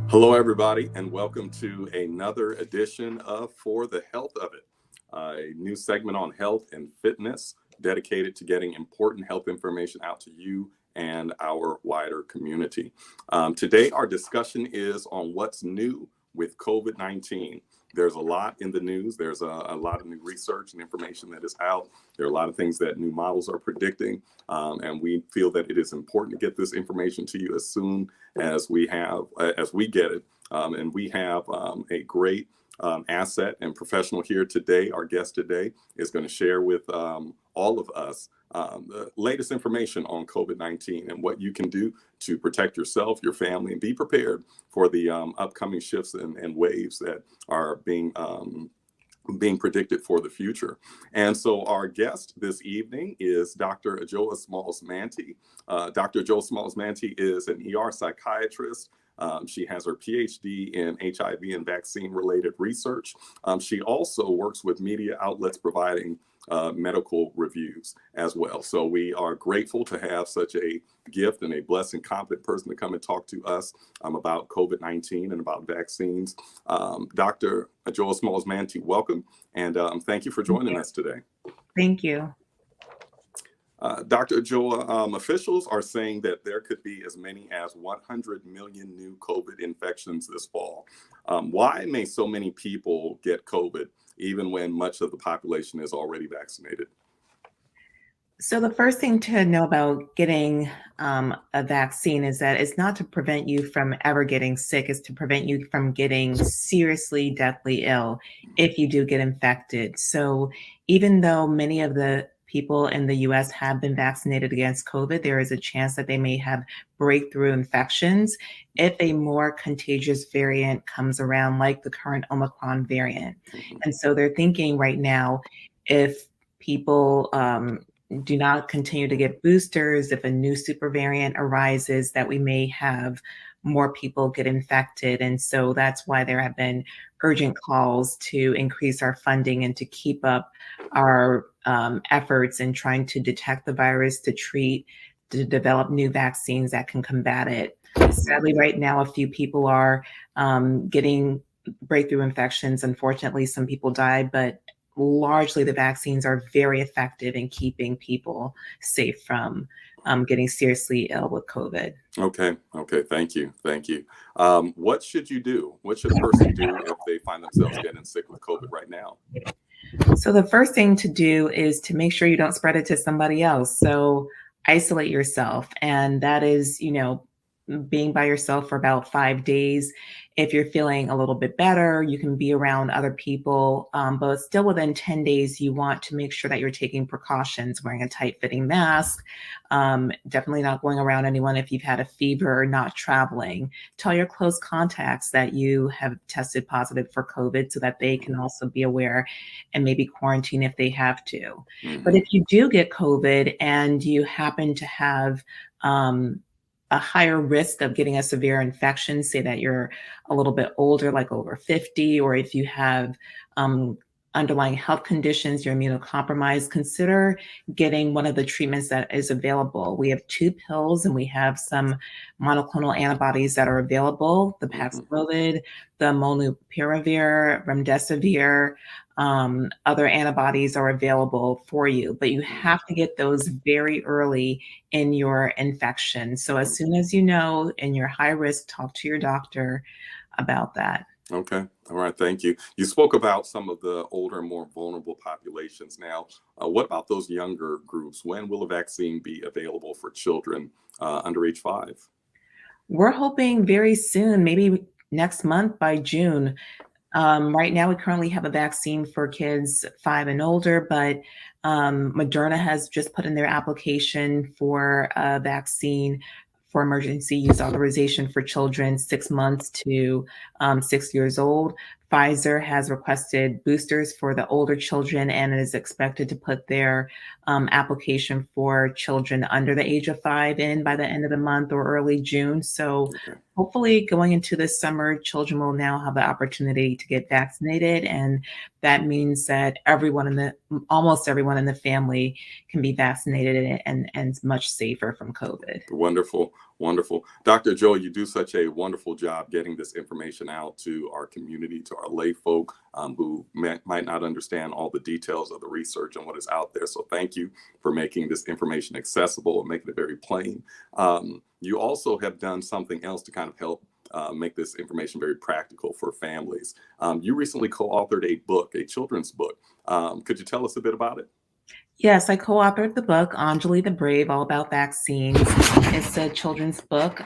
Hello, everybody, and welcome to another edition of For the Health of It, a new segment on health and fitness dedicated to getting important health information out to you and our wider community. Today, our discussion is on what's new with COVID-19. There's a lot in the news. There's a lot of new research and information that is out. There are a lot of things that new models are predicting, and we feel that it is important to get this information to you as soon as we get it. And we have a great asset and professional here today. Our guest today is going to share with all of us the latest information on COVID-19 and what you can do to protect yourself, your family, and be prepared for the upcoming shifts and waves that are being predicted for the future. And so our guest this evening is Dr. Adjoa Smalls-Mantey. Dr. Adjoa Smalls-Mantey is an ER psychiatrist. She has her PhD in HIV and vaccine-related research. She also works with media outlets providing medical reviews as well. So we are grateful to have such a gift and a blessed and competent person to come and talk to us about COVID-19 and about vaccines. Dr. Adjoa Smalls-Mantey, welcome, and thank you for joining us today. Thank you. Dr. Adjoa, officials are saying that there could be as many as 100 million new COVID infections this fall. Why may so many people get COVID, even when much of the population is already vaccinated? So the first thing to know about getting a vaccine is that it's not to prevent you from ever getting sick, it's to prevent you from getting seriously deathly ill if you do get infected. So even though many of the people in the US have been vaccinated against COVID, there is a chance that they may have breakthrough infections if a more contagious variant comes around, like the current Omicron variant. And so they're thinking right now, if people do not continue to get boosters, if a new super variant arises, that we may have more people get infected. And so that's why there have been urgent calls to increase our funding and to keep up our efforts in trying to detect the virus, to develop new vaccines that can combat it. Sadly, right now, a few people are getting breakthrough infections. Unfortunately, some people died, but largely the vaccines are very effective in keeping people safe from getting seriously ill with COVID. Okay. Thank you. What should you do? What should a person do if they find themselves getting sick with COVID right now? So the first thing to do is to make sure you don't spread it to somebody else. So isolate yourself. And that is, being by yourself for about 5 days. If you're feeling a little bit better, you can be around other people, but still within 10 days, you want to make sure that you're taking precautions, wearing a tight fitting mask, definitely not going around anyone if you've had a fever, not traveling. Tell your close contacts that you have tested positive for COVID so that they can also be aware and maybe quarantine if they have to. But if you do get COVID and you happen to have a higher risk of getting a severe infection, say that you're a little bit older, like over 50, or if you have underlying health conditions, you're immunocompromised, consider getting one of the treatments that is available. We have 2 pills and we have some monoclonal antibodies that are available, the Paxlovid, the Molnupiravir, Remdesivir, other antibodies are available for you, but you have to get those very early in your infection. So as soon as you know and you're high risk, talk to your doctor about that. Okay. All right. Thank you. You spoke about some of the older, more vulnerable populations. Now, what about those younger groups? When will a vaccine be available for children under age 5? We're hoping very soon, maybe next month by June. Right now, we currently have a vaccine for kids 5 and older, but Moderna has just put in their application for a vaccine for emergency use authorization for children 6 months to 6 years old. Pfizer has requested boosters for the older children and is expected to put their application for children under the age of 5 in by the end of the month or early June. So Okay. hopefully going into this summer, children will now have the opportunity to get vaccinated. And that means that almost everyone in the family can be vaccinated and much safer from COVID. Wonderful, wonderful. Dr. Joe, you do such a wonderful job getting this information out to our community, to our lay folk who might not understand all the details of the research and what is out there. So thank you for making this information accessible and making it very plain. You also have done something else to kind of help make this information very practical for families. You recently co-authored a book, a children's book. Could you tell us a bit about it? Yes, I co-authored the book, Anjali the Brave, all about vaccines. It's a children's book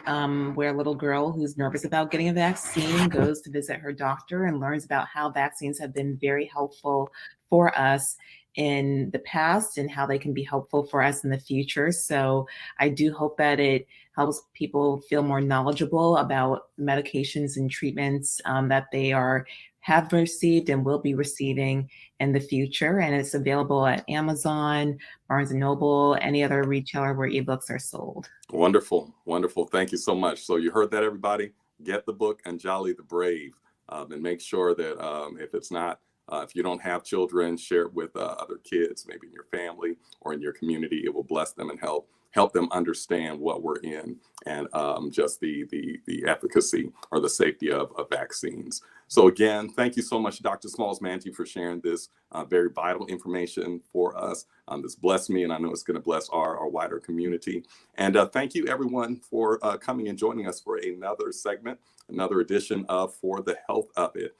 where a little girl who's nervous about getting a vaccine goes to visit her doctor and learns about how vaccines have been very helpful for us in the past and how they can be helpful for us in the future. So I do hope that it helps people feel more knowledgeable about medications and treatments that they have received and will be receiving in the future. And it's available at Amazon, Barnes and Noble, any other retailer where ebooks are sold. Wonderful, wonderful. Thank you so much. So you heard that, everybody. Get the book Anjali the Brave, and make sure that if you don't have children, share it with other kids, maybe in your family or in your community. It will bless them and help them understand what we're in and just the efficacy or the safety of vaccines. So again, thank you so much, Dr. Smalls-Mantey, for sharing this very vital information for us. This blessed me, and I know it's going to bless our wider community. And thank you, everyone, for coming and joining us for another segment, another edition of For the Health of It.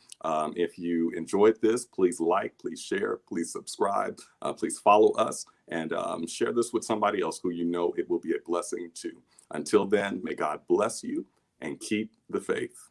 If you enjoyed this, please like, please share, please subscribe, please follow us, and share this with somebody else who you know it will be a blessing to. Until then, may God bless you and keep the faith.